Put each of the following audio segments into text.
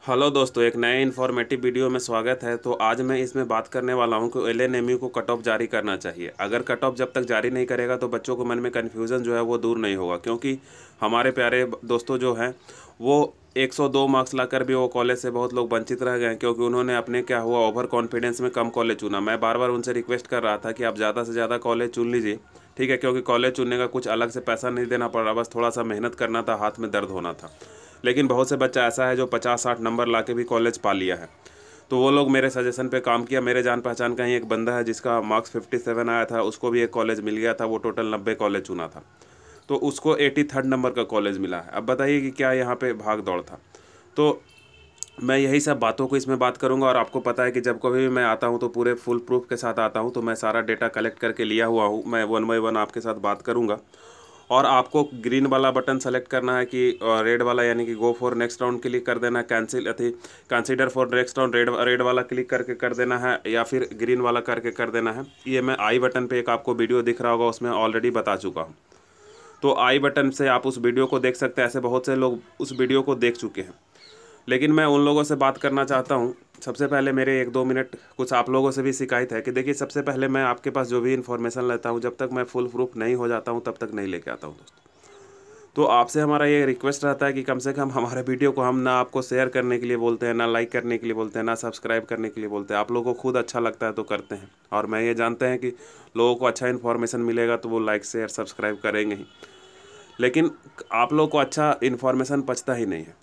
Hello दोस्तों, एक नए इन्फॉर्मेटिव वीडियो में स्वागत है। तो आज मैं इसमें बात करने वाला हूं कि एलएनएमयू को कट ऑफ जारी करना चाहिए। अगर कट ऑफ जब तक जारी नहीं करेगा तो बच्चों को मन में कन्फ्यूज़न जो है वो दूर नहीं होगा, क्योंकि हमारे प्यारे दोस्तों जो हैं वो 102 मार्क्स लाकर भी वो कॉलेज से बहुत लोग वंचित रह गए, क्योंकि उन्होंने अपने क्या हुआ ओवर कॉन्फिडेंस में कम कॉलेज चुना। मैं बार बार उनसे रिक्वेस्ट कर रहा था कि आप ज़्यादा से ज़्यादा कॉलेज चुन लीजिए, ठीक है, क्योंकि कॉलेज चुनने का कुछ अलग से पैसा नहीं देना पड़ रहा, बस थोड़ा सा मेहनत करना था, हाथ में दर्द होना था। लेकिन बहुत से बच्चा ऐसा है जो 50-60 नंबर ला के भी कॉलेज पा लिया है। तो वो लोग मेरे सजेशन पे काम किया। मेरे जान पहचान का ही एक बंदा है जिसका मार्क्स 57 आया था, उसको भी एक कॉलेज मिल गया था। वो टोटल 90 कॉलेज चुना था, तो उसको 83rd नंबर का कॉलेज मिला है। अब बताइए कि क्या यहाँ पे भाग दौड़ था। तो मैं यही सब बातों को इसमें बात करूंगा। और आपको पता है कि जब कभी भी मैं आता हूं तो पूरे फुल प्रूफ के साथ आता हूं, तो मैं सारा डेटा कलेक्ट करके लिया हुआ हूं। मैं 1 बाय 1 आपके साथ बात करूंगा। और आपको ग्रीन वाला बटन सेलेक्ट करना है कि रेड वाला, यानी कि go for next round click कर देना है, कैंसिल अथी consider for next round red वाला क्लिक करके कर देना है, या फिर ग्रीन वाला करके कर देना है। ये मैं आई बटन पे एक आपको वीडियो दिख रहा होगा, उसमें ऑलरेडी बता चुका हूँ। तो आई बटन से आप उस वीडियो को देख सकते हैं। ऐसे बहुत से लोग उस वीडियो को देख चुके हैं, लेकिन मैं उन लोगों से बात करना चाहता हूँ। सबसे पहले मेरे 1-2 मिनट कुछ आप लोगों से भी शिकायत है कि देखिए, सबसे पहले मैं आपके पास जो भी इन्फॉर्मेशन लेता हूँ, जब तक मैं फुल प्रूफ नहीं हो जाता हूँ तब तक नहीं लेके आता हूँ दोस्तों। तो आपसे हमारा ये रिक्वेस्ट रहता है कि कम से कम हमारे वीडियो को हम ना आपको शेयर करने के लिए बोलते हैं, ना लाइक करने के लिए बोलते हैं, ना सब्सक्राइब करने के लिए बोलते हैं। आप लोगों को खुद अच्छा लगता है तो करते हैं, और मैं ये जानते हैं कि लोगों को अच्छा इन्फॉर्मेशन मिलेगा तो वो लाइक शेयर सब्सक्राइब करेंगे ही। लेकिन आप लोगों को अच्छा इन्फॉर्मेशन पचता ही नहीं है।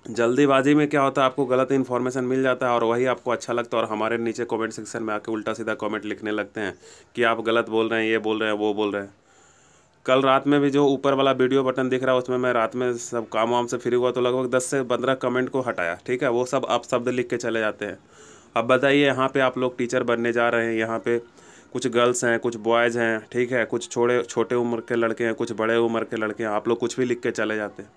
जल्दीबाजी में क्या होता है, आपको गलत इन्फॉर्मेशन मिल जाता है और वही आपको अच्छा लगता है, और हमारे नीचे कमेंट सेक्शन में आके उल्टा सीधा कमेंट लिखने लगते हैं कि आप गलत बोल रहे हैं, ये बोल रहे हैं, वो बोल रहे हैं। कल रात में भी जो ऊपर वाला वीडियो बटन दिख रहा है, उसमें मैं रात में सब काम वाम से फ्री हुआ तो लगभग 10 से 15 कमेंट को हटाया, ठीक है। वो सब आप शब्द लिख के चले जाते हैं। अब बताइए, यहाँ पे आप लोग टीचर बनने जा रहे हैं, यहाँ पे कुछ गर्ल्स हैं, कुछ बॉयज़ हैं, ठीक है, कुछ छोटे उम्र के लड़के हैं, कुछ बड़े उम्र के लड़के हैं, आप लोग कुछ भी लिख के चले जाते हैं।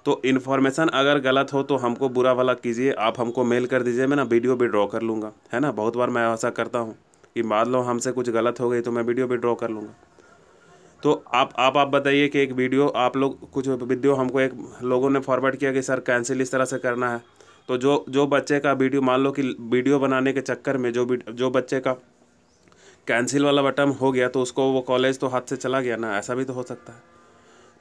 तो इन्फॉर्मेशन अगर गलत हो तो हमको बुरा भला कीजिए, आप हमको मेल कर दीजिए, मैं ना वीडियो भी ड्रॉ कर लूँगा, है ना। बहुत बार मैं ऐसा करता हूँ कि मान लो हमसे कुछ गलत हो गई तो मैं वीडियो भी ड्रॉ कर लूँगा। तो आप बताइए कि एक वीडियो आप लोग कुछ वीडियो हमको एक लोगों ने फॉरवर्ड किया कि सर कैंसिल इस तरह से करना है। तो जो बच्चे का वीडियो, मान लो कि वीडियो बनाने के चक्कर में जो बच्चे का कैंसिल वाला बटन हो गया, तो उसको वो कॉलेज तो हाथ से चला गया ना, ऐसा भी तो हो सकता है।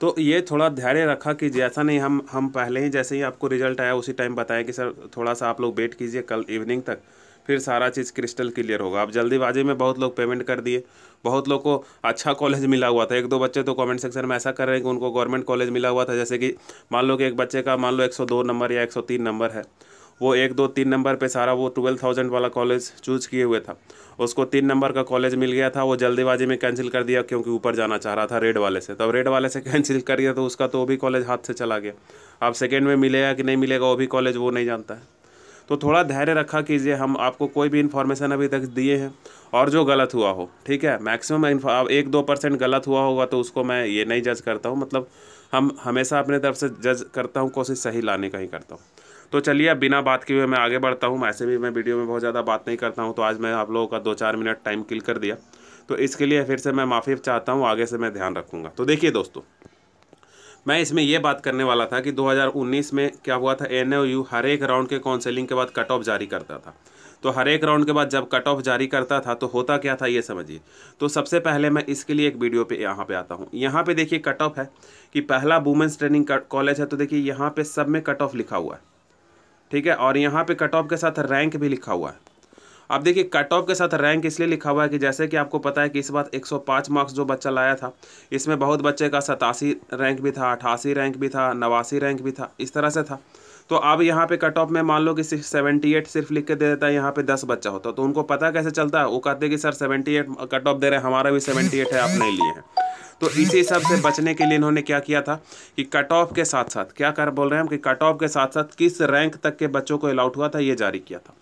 तो ये थोड़ा ध्यान रखा कि जैसा नहीं हम पहले ही जैसे ही आपको रिजल्ट आया उसी टाइम बताएं कि सर थोड़ा सा आप लोग वेट कीजिए, कल इवनिंग तक फिर सारा चीज़ क्रिस्टल क्लियर होगा। अब जल्दीबाजी में बहुत लोग पेमेंट कर दिए, बहुत लोग को अच्छा कॉलेज मिला हुआ था। 1-2 बच्चे तो कमेंट सेक्शन में ऐसा कर रहे हैं कि उनको गवर्नमेंट कॉलेज मिला हुआ था। जैसे कि मान लो कि एक बच्चे का मान लो 102 नंबर या 103 नंबर है, वो 1-2-3 नंबर पे सारा वो 12,000 वाला कॉलेज चूज़ किए हुए था, उसको 3 नंबर का कॉलेज मिल गया था। वो जल्दीबाजी में कैंसिल कर दिया क्योंकि ऊपर जाना चाह रहा था रेड वाले से। तब रेड वाले से कैंसिल कर दिया तो उसका तो वो भी कॉलेज हाथ से चला गया। अब सेकेंड में मिलेगा कि नहीं मिलेगा वो भी कॉलेज वो नहीं जानता है। तो थोड़ा धैर्य रखा कीजिए। हम आपको कोई भी इन्फॉर्मेशन अभी तक दिए हैं, और जो गलत हुआ हो, ठीक है, मैक्सिमम 1-2% गलत हुआ होगा तो उसको मैं ये नहीं जज करता हूँ। मतलब हम हमेशा अपने तरफ से जज करता हूँ, कोशिश सही लाने का ही करता हूँ। तो चलिए, अब बिना बात किए हुए मैं आगे बढ़ता हूँ। ऐसे भी मैं वीडियो में बहुत ज़्यादा बात नहीं करता हूँ, तो आज मैं आप लोगों का 2-4 मिनट टाइम किल कर दिया, तो इसके लिए फिर से मैं माफ़ी चाहता हूँ। आगे से मैं ध्यान रखूँगा। तो देखिए दोस्तों, मैं इसमें ये बात करने वाला था कि 2019 में क्या हुआ था, एनएयू हर एक राउंड के काउंसलिंग के बाद कट ऑफ जारी करता था। तो हर एक राउंड के बाद जब कट ऑफ जारी करता था तो होता क्या था ये समझिए। तो सबसे पहले मैं इसके लिए एक वीडियो पे यहाँ पे आता हूँ। यहाँ पे देखिए कट ऑफ है कि पहला वुमेंस ट्रेनिंग कॉलेज है, तो देखिए यहाँ पे सब में कट ऑफ लिखा हुआ है, ठीक है, और यहाँ पे कट ऑफ के साथ रैंक भी लिखा हुआ है। अब देखिए, कट ऑफ के साथ रैंक इसलिए लिखा हुआ है कि जैसे कि आपको पता है कि इस बार 105 मार्क्स जो बच्चा लाया था, इसमें बहुत बच्चे का 87 रैंक भी था, 88 रैंक भी था, 89 रैंक भी था, इस तरह से था। तो अब यहाँ पे कट ऑफ में मान लो कि 78 सिर्फ लिख के दे देता है, यहाँ पे 10 बच्चा होता, तो उनको पता कैसे चलता है। वो कहते हैं कि सर 78 कट ऑफ दे रहे हैं, हमारा भी 78 है, आप नहीं लिए हैं। तो इसी सब से बचने के लिए इन्होंने क्या किया था कि कट ऑफ के साथ साथ क्या कर बोल रहे हैं हम कि कट ऑफ के साथ साथ किस रैंक तक के बच्चों को अलाउट हुआ था ये जारी किया था।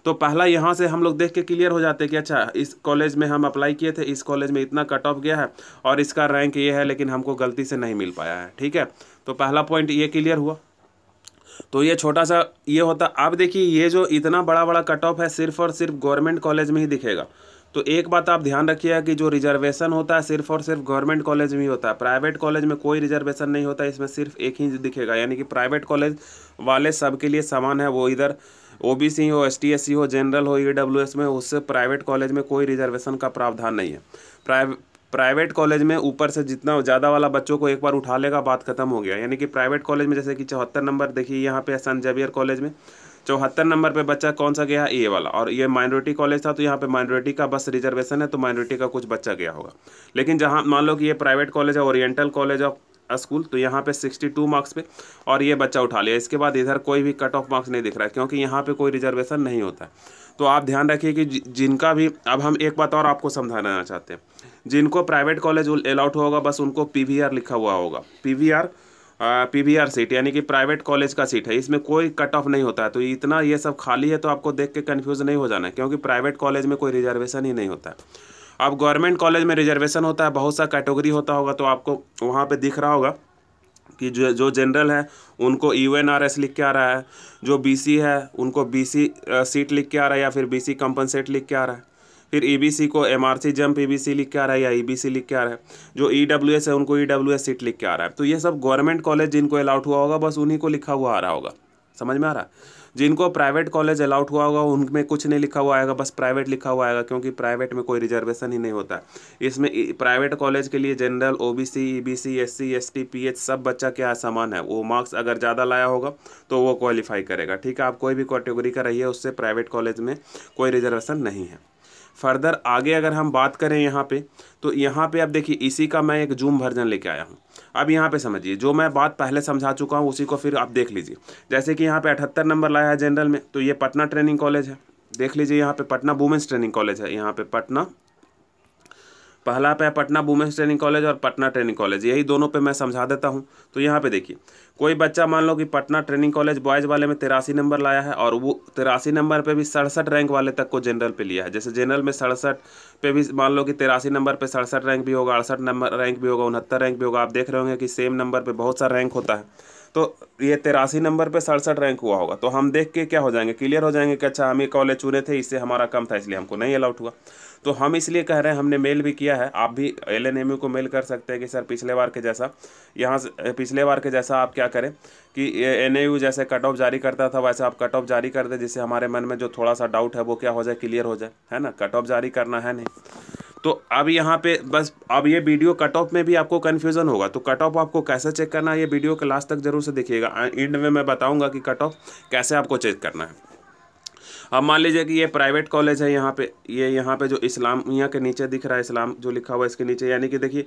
तो पहला यहाँ से हम लोग देख के क्लियर हो जाते हैं कि अच्छा, इस कॉलेज में हम अप्लाई किए थे, इस कॉलेज में इतना कट ऑफ गया है और इसका रैंक ये है, लेकिन हमको गलती से नहीं मिल पाया है, ठीक है। तो पहला पॉइंट ये क्लियर हुआ। तो ये छोटा सा ये होता। अब देखिए, ये जो इतना बड़ा बड़ा कट ऑफ है सिर्फ और सिर्फ गवर्नमेंट कॉलेज में ही दिखेगा। तो एक बात आप ध्यान रखिएगा कि जो रिजर्वेशन होता है सिर्फ और सिर्फ गवर्नमेंट कॉलेज में ही होता है, प्राइवेट कॉलेज में कोई रिजर्वेशन नहीं होता है। इसमें सिर्फ एक ही दिखेगा, यानी कि प्राइवेट कॉलेज वाले सबके लिए समान है, वो इधर ओबीसी हो, एसटी एससी हो, जनरल हो, ईडब्ल्यूएस में, उससे प्राइवेट कॉलेज में कोई रिजर्वेशन का प्रावधान नहीं है। प्राइवेट कॉलेज में ऊपर से जितना ज़्यादा वाला बच्चों को एक बार उठा लेगा, बात खत्म हो गया। यानी कि प्राइवेट कॉलेज में जैसे कि 74 नंबर देखिए यहाँ पे सन जेवियर कॉलेज में 74 नंबर पे बच्चा कौन सा गया, ए वाला, और ये माइनॉरिटी कॉलेज था तो यहाँ पे माइनॉरिटी का बस रिजर्वेशन है तो माइनॉरिटी का कुछ बच्चा गया होगा। लेकिन जहाँ मान लो कि ये प्राइवेट कॉलेज है, ओरिएंटल कॉलेज ऑफ स्कूल, तो यहाँ पे 62 मार्क्स पे और ये बच्चा उठा लिया। इसके बाद इधर कोई भी कट ऑफ मार्क्स नहीं दिख रहा है क्योंकि यहाँ पे कोई रिजर्वेशन नहीं होता है। तो आप ध्यान रखिए कि जिनका भी, अब हम एक बात और आपको समझाना चाहते हैं, जिनको प्राइवेट कॉलेज अलाउड होगा बस उनको पीवीआर लिखा हुआ होगा, पीवीआर सीट, यानी कि प्राइवेट कॉलेज का सीट है, इसमें कोई कट ऑफ नहीं होता है। तो इतना ये सब खाली है तो आपको देख के कन्फ्यूज़ नहीं हो जाना है, क्योंकि प्राइवेट कॉलेज में कोई रिजर्वेशन ही नहीं होता है। अब गवर्नमेंट कॉलेज में रिजर्वेशन होता है, बहुत सा कैटेगरी होता होगा, तो आपको वहाँ पे दिख रहा होगा कि जो जनरल है उनको यूएनआरएस लिख के आ रहा है, जो बीसी है उनको बीसी सीट लिख के आ रहा है या फिर बीसी कंपनसेट लिख के आ रहा है, फिर ईबीसी को एमआरसी जंप ईबीसी लिख के आ रहा है या ईबीसी लिख के आ रहा है, जो ईडब्ल्यूएस है उनको ईडब्ल्यूएस सीट लिख के आ रहा है। तो ये सब गवर्नमेंट कॉलेज जिनको अलाउड हुआ होगा बस उन्हीं को लिखा हुआ आ रहा होगा, समझ में आ रहा है। जिनको प्राइवेट कॉलेज अलाउड हुआ होगा उनमें कुछ नहीं लिखा हुआ आएगा, बस प्राइवेट लिखा हुआ आएगा, क्योंकि प्राइवेट में कोई रिजर्वेशन ही नहीं होता है। इसमें प्राइवेट कॉलेज के लिए general, OBC, EBC, SC, ST, pH सब बच्चा क्या है, समान है। वो मार्क्स अगर ज़्यादा लाया होगा तो वो क्वालिफाई करेगा, ठीक है। आप कोई भी कैटेगरी का रहिए, उससे प्राइवेट कॉलेज में कोई रिजर्वेशन नहीं है। फर्दर आगे अगर हम बात करें यहाँ पे, तो यहाँ पे अब देखिए इसी का मैं एक जूम वर्जन लेके आया हूँ। अब यहाँ पे समझिए, जो मैं बात पहले समझा चुका हूँ उसी को फिर आप देख लीजिए। जैसे कि यहाँ पे 78 नंबर लाया है जनरल में, तो ये पटना ट्रेनिंग कॉलेज है, देख लीजिए यहाँ पे पटना वुमेंस ट्रेनिंग कॉलेज है, यहाँ पे पटना पहला पे है पटना वुमेंस ट्रेनिंग कॉलेज और पटना ट्रेनिंग कॉलेज, यही दोनों पे मैं समझा देता हूँ। तो यहाँ पे देखिए, कोई बच्चा मान लो कि पटना ट्रेनिंग कॉलेज बॉयज़ वाले में 83 नंबर लाया है और वो 83 नंबर पे भी 67 रैंक वाले तक को जनरल पे लिया है। जैसे जनरल में 67 पे भी मान लो कि 83 नंबर पे 67 रैंक भी होगा, 68 नंबर रैंक भी होगा, 69 रैंक भी होगा। आप देख रहे होंगे कि सेम नंबर पे बहुत सा रैंक होता है, तो ये 83 नंबर पे 67 रैंक हुआ होगा। तो हम देख के क्या हो जाएंगे, क्लियर हो जाएंगे कि अच्छा हम ये कॉलेज चुने थे, इससे हमारा कम था इसलिए हमको नहीं अलाउड हुआ। तो हम इसलिए कह रहे हैं, हमने मेल भी किया है, आप भी LNMU को मेल कर सकते हैं कि सर पिछले बार के जैसा पिछले बार के जैसा आप क्या करें कि NAU जैसे कट ऑफ जारी करता था वैसे आप कट ऑफ जारी कर दें, जिससे हमारे मन में जो थोड़ा सा डाउट है वो क्या हो जाए, क्लियर हो जाए, है ना। कट ऑफ जारी करना है नहीं। तो अब यहाँ पे बस, अब ये वीडियो कट ऑफ में भी आपको कन्फ्यूज़न होगा, तो कट ऑफ आपको कैसे चेक करना है ये वीडियो के लास्ट तक जरूर से देखिएगा। एंड में मैं बताऊँगा कि कट ऑफ कैसे आपको चेक करना है। अब मान लीजिए कि ये प्राइवेट कॉलेज है, यहाँ पे जो इस्लामिया के नीचे दिख रहा है, इस्लाम जो लिखा हुआ है इसके नीचे, यानी कि देखिए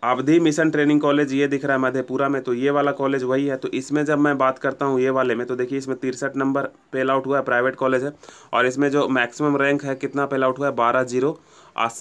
अवधि मिशन ट्रेनिंग कॉलेज ये दिख रहा है मधेपुरा में, तो ये वाला कॉलेज वही है। तो इसमें जब मैं बात करता हूँ ये वाले में, तो देखिए इसमें 63 नंबर पे अलाउट हुआ है, प्राइवेट कॉलेज है, और इसमें जो मैक्सिमम रैंक है कितना पे अलाउट हुआ है, 12,080,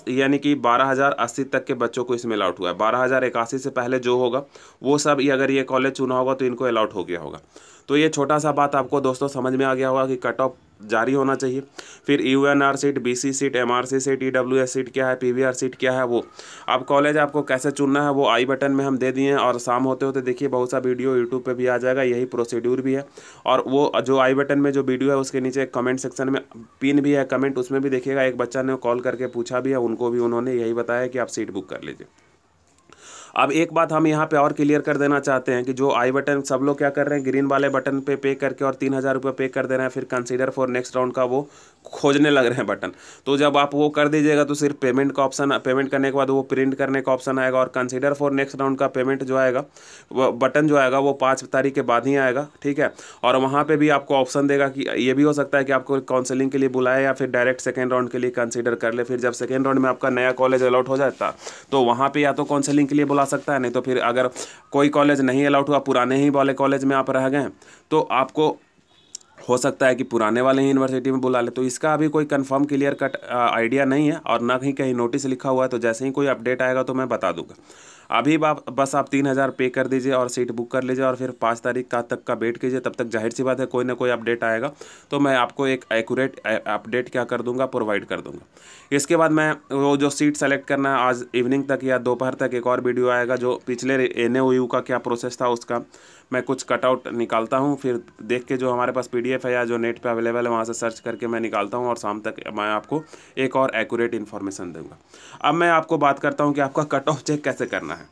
यानी कि 12,080 तक के बच्चों को इसमें अलाउट हुआ है। 12,081 से पहले जो होगा वो सब अगर ये कॉलेज चुना होगा तो इनको अलाउट हो गया होगा। तो ये छोटा सा बात आपको दोस्तों समझ में आ गया होगा कि कट ऑफ जारी होना चाहिए। फिर UNR seat, BC seat, MRC seat, EWS seat क्या है, PVR सीट क्या है, वो अब कॉलेज आपको कैसे चुनना है वो आई बटन में हम दे दिए हैं, और शाम होते होते देखिए बहुत सा वीडियो यूट्यूब पे भी आ जाएगा, यही प्रोसीड्यूर भी है। और वो जो आई बटन में जो वीडियो है उसके नीचे कमेंट सेक्शन में पिन भी है कमेंट, उसमें भी देखिएगा, एक बच्चा ने कॉल करके पूछा भी है, उनको भी उन्होंने यही बताया कि आप सीट बुक कर लीजिए। अब एक बात हम यहाँ पे और क्लियर कर देना चाहते हैं कि जो आई बटन सब लोग क्या कर रहे हैं, ग्रीन वाले बटन पे करके और 3,000 रुपये पे कर दे रहे हैं, फिर कंसीडर फॉर नेक्स्ट राउंड का वो खोजने लग रहे हैं बटन। तो जब आप वो कर दीजिएगा तो सिर्फ पेमेंट का ऑप्शन, पेमेंट करने के बाद वो प्रिंट करने का ऑप्शन आएगा, और कंसीडर फॉर नेक्स्ट राउंड का पेमेंट जो आएगा, वो बटन जो आएगा वो 5 तारीख के बाद ही आएगा, ठीक है। और वहाँ पर भी आपको ऑप्शन देगा कि ये भी हो सकता है कि आपको काउंसलिंग के लिए बुलाए या फिर डायरेक्ट सेकेंड राउंड के लिए कंसिडर कर ले। फिर जब सेकेंड राउंड में आपका नया कॉलेज अलॉट हो जाता तो वहाँ पर या तो काउंसलिंग के लिए बुला सकता है, नहीं तो फिर अगर कोई कॉलेज नहीं अलाउड हुआ, पुराने ही वाले कॉलेज में आप रह गए, तो आपको हो सकता है कि पुराने वाले ही यूनिवर्सिटी में बुला ले। तो इसका अभी कोई कंफर्म क्लियर कट आइडिया नहीं है, और ना ही कहीं नोटिस लिखा हुआ है। तो जैसे ही कोई अपडेट आएगा तो मैं बता दूंगा। अभी बस आप 3,000 पे कर दीजिए और सीट बुक कर लीजिए, और फिर 5 तारीख तक का वेट कीजिए। तब तक जाहिर सी बात है कोई ना कोई अपडेट आएगा तो मैं आपको एक एक्यूरेट अपडेट क्या कर दूंगा, प्रोवाइड कर दूंगा। इसके बाद मैं वो जो सीट सेलेक्ट करना है, आज इवनिंग तक या दोपहर तक एक और वीडियो आएगा जो पिछले NAU का क्या प्रोसेस था उसका मैं कुछ कटआउट निकालता हूँ, फिर देख के जो हमारे पास PDF है या जो नेट पे अवेलेबल है वहाँ से सर्च करके मैं निकालता हूँ और शाम तक मैं आपको एक और एक्यूरेट इन्फॉर्मेशन दूंगा। अब मैं आपको बात करता हूँ कि आपका कट ऑफ चेक कैसे करना है,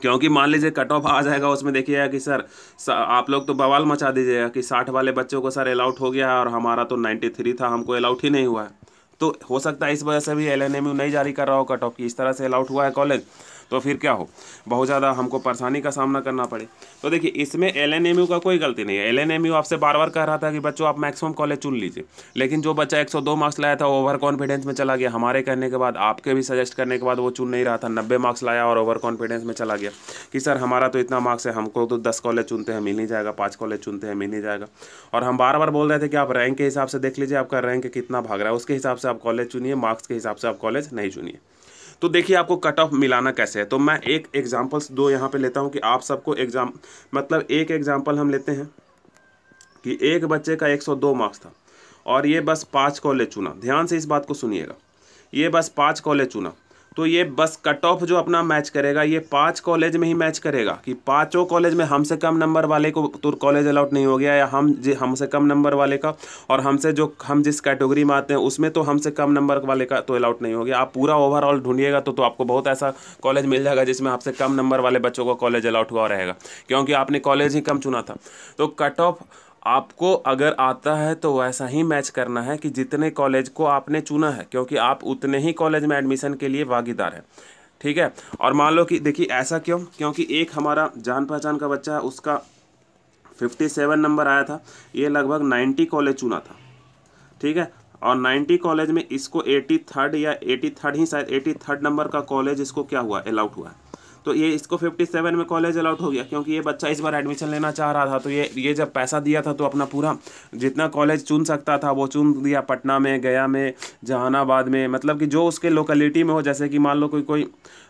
क्योंकि मान लीजिए कट ऑफ आ जाएगा, उसमें देखिएगा कि सर आप लोग तो बवाल मचा दीजिएगा कि 60 वाले बच्चों को सर अलाउट हो गया और हमारा तो 93 था, हमको अलाउट ही नहीं हुआ है। तो हो सकता है इस वजह से भी LNMU नहीं जारी कर रहा हो कट ऑफ की, इस तरह से अलाउट हुआ है कॉलेज, तो फिर क्या हो, बहुत ज़्यादा हमको परेशानी का सामना करना पड़े। तो देखिए इसमें LNMU का कोई गलती नहीं है। LNMU आपसे बार बार कह रहा था कि बच्चों आप मैक्सिमम कॉलेज चुन लीजिए, लेकिन जो बच्चा 102 मार्क्स लाया था वो ओवर कॉन्फिडेंस में चला गया। हमारे कहने के बाद, आपके भी सजेस्ट करने के बाद वो चुन नहीं रहा था, 90 मार्क्स लाया और ओवर कॉन्फिडेंस में चला गया कि सर हमारा तो इतना मार्क्स है, हमको तो 10 कॉलेज चुनते हैं मिल नहीं जाएगा, 5 कॉलेज चुनते हैं मिल नहीं जाएगा। और हम बार बार बोल रहे थे कि आप रैंक के हिसाब से देख लीजिए आपका रैंक कितना भाग रहा है, उसके हिसाब से आप कॉलेज चुनिए, मार्क्स के हिसाब से आप कॉलेज नहीं चुनिए। तो देखिए आपको कट ऑफ मिलाना कैसे है, तो मैं एक एग्जाम्पल्स दो यहाँ पे लेता हूँ कि आप सबको एक एग्जाम्पल हम लेते हैं कि एक बच्चे का 102 मार्क्स था और ये बस 5 कॉलेज चुना। ध्यान से इस बात को सुनिएगा, ये बस 5 कॉलेज चुना, तो ये बस कट ऑफ जो अपना मैच करेगा ये 5 कॉलेज में ही मैच करेगा कि पाँचों कॉलेज में हमसे कम नंबर वाले को तो कॉलेज अलाउट नहीं हो गया, या हमसे कम नंबर वाले का और हम जिस कैटेगरी में आते हैं उसमें तो हमसे कम नंबर वाले का तो अलाउट नहीं हो गया। आप पूरा ओवरऑल ढूंढिएगा तो आपको बहुत ऐसा कॉलेज मिल जाएगा जिसमें आपसे कम नंबर वाले बच्चों को कॉलेज अलाउट हुआ रहेगा, क्योंकि आपने कॉलेज ही कम चुना था। तो कट ऑफ आपको अगर आता है तो वैसा ही मैच करना है कि जितने कॉलेज को आपने चुना है, क्योंकि आप उतने ही कॉलेज में एडमिशन के लिए भागीदार हैं, ठीक है। और मान लो कि देखिए ऐसा क्यों, क्योंकि एक हमारा जान पहचान का बच्चा है, उसका 57 नंबर आया था, ये लगभग 90 कॉलेज चुना था, ठीक है। और 90 कॉलेज में इसको 83rd या 83rd ही शायद 83rd नंबर का कॉलेज इसको क्या हुआ, अलाउट हुआ है। तो ये इसको 57 में कॉलेज अलाउट हो गया, क्योंकि ये बच्चा इस बार एडमिशन लेना चाह रहा था। तो ये जब पैसा दिया था तो अपना पूरा जितना कॉलेज चुन सकता था वो चुन दिया, पटना में, गया में, जहानाबाद में, मतलब कि जो उसके लोकेलिटी में हो। जैसे कि मान लो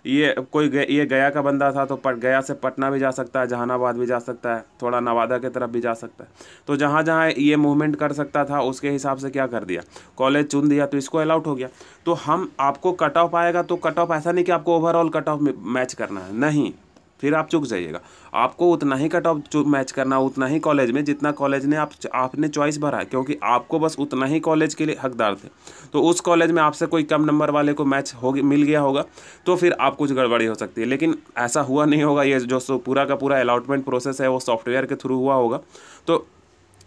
ये गया का बंदा था तो गया से पटना भी जा सकता है, जहानाबाद भी जा सकता है, थोड़ा नवादा की तरफ भी जा सकता है। तो जहाँ जहाँ ये मूवमेंट कर सकता था उसके हिसाब से क्या कर दिया, कॉलेज चुन दिया, तो इसको अलाउट हो गया। तो हम आपको कट ऑफ आएगा तो कट ऑफ ऐसा नहीं कि आपको ओवरऑल कट ऑफ मैच करना है, नहीं, फिर आप चुक जाइएगा। आपको उतना ही कट ऑफ मैच करना, उतना ही कॉलेज में जितना कॉलेज ने आपने चॉइस भरा है, क्योंकि आपको बस उतना ही कॉलेज के लिए हकदार थे। तो उस कॉलेज में आपसे कोई कम नंबर वाले को मैच मिल गया होगा तो फिर आप कुछ गड़बड़ी हो सकती है, लेकिन ऐसा हुआ नहीं होगा। ये जो पूरा का पूरा अलॉटमेंट प्रोसेस है वो सॉफ्टवेयर के थ्रू हुआ होगा। तो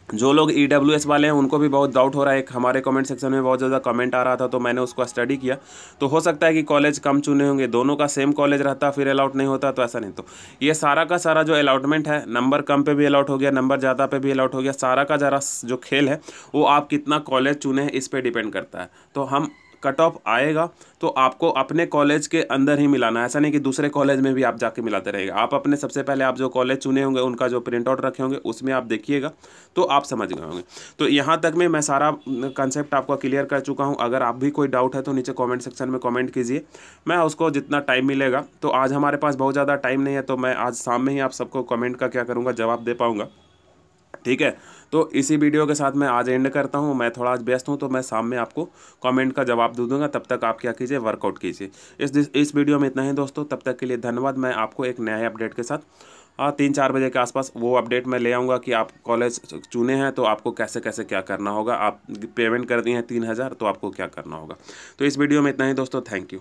जो लोग EWS वाले हैं उनको भी बहुत डाउट हो रहा है, एक हमारे कमेंट सेक्शन में बहुत ज़्यादा कमेंट आ रहा था, तो मैंने उसको स्टडी किया। तो हो सकता है कि कॉलेज कम चुने होंगे, दोनों का सेम कॉलेज रहता फिर अलाउट नहीं होता, तो ऐसा नहीं। तो ये सारा का सारा जो अलाउटमेंट है, नंबर कम पे भी अलाउट हो गया, नंबर ज़्यादा पे भी अलाउट हो गया, सारा का जरा जो खेल है वो आप कितना कॉलेज चुने हैं इस पर डिपेंड करता है। तो हम कट ऑफ आएगा तो आपको अपने कॉलेज के अंदर ही मिलाना है, ऐसा नहीं कि दूसरे कॉलेज में भी आप जाके मिलाते रहेगा। आप अपने सबसे पहले आप जो कॉलेज चुने होंगे उनका जो प्रिंट आउट रखे होंगे उसमें आप देखिएगा तो आप समझ गए होंगे। तो यहाँ तक में मैं सारा कंसेप्ट आपको क्लियर कर चुका हूँ। अगर आप भी कोई डाउट है तो नीचे कमेंट सेक्शन में कमेंट कीजिए, मैं उसको जितना टाइम मिलेगा, तो आज हमारे पास बहुत ज़्यादा टाइम नहीं है तो मैं आज शाम में ही आप सबको कमेंट का क्या करूँगा, जवाब दे पाऊँगा, ठीक है। तो इसी वीडियो के साथ मैं आज एंड करता हूँ। मैं थोड़ा आज व्यस्त हूँ तो मैं शाम में आपको कमेंट का जवाब दे दूँगा। तब तक आप क्या कीजिए, वर्कआउट कीजिए। इस वीडियो में इतना ही दोस्तों, तब तक के लिए धन्यवाद। मैं आपको एक नया अपडेट के साथ 3-4 बजे के आसपास वो अपडेट मैं ले आऊँगा कि आप कॉलेज चुने हैं तो आपको कैसे कैसे क्या करना होगा। आप पेमेंट कर दिए हैं 3000 तो आपको क्या करना होगा। तो इस वीडियो में इतना ही दोस्तों, थैंक यू।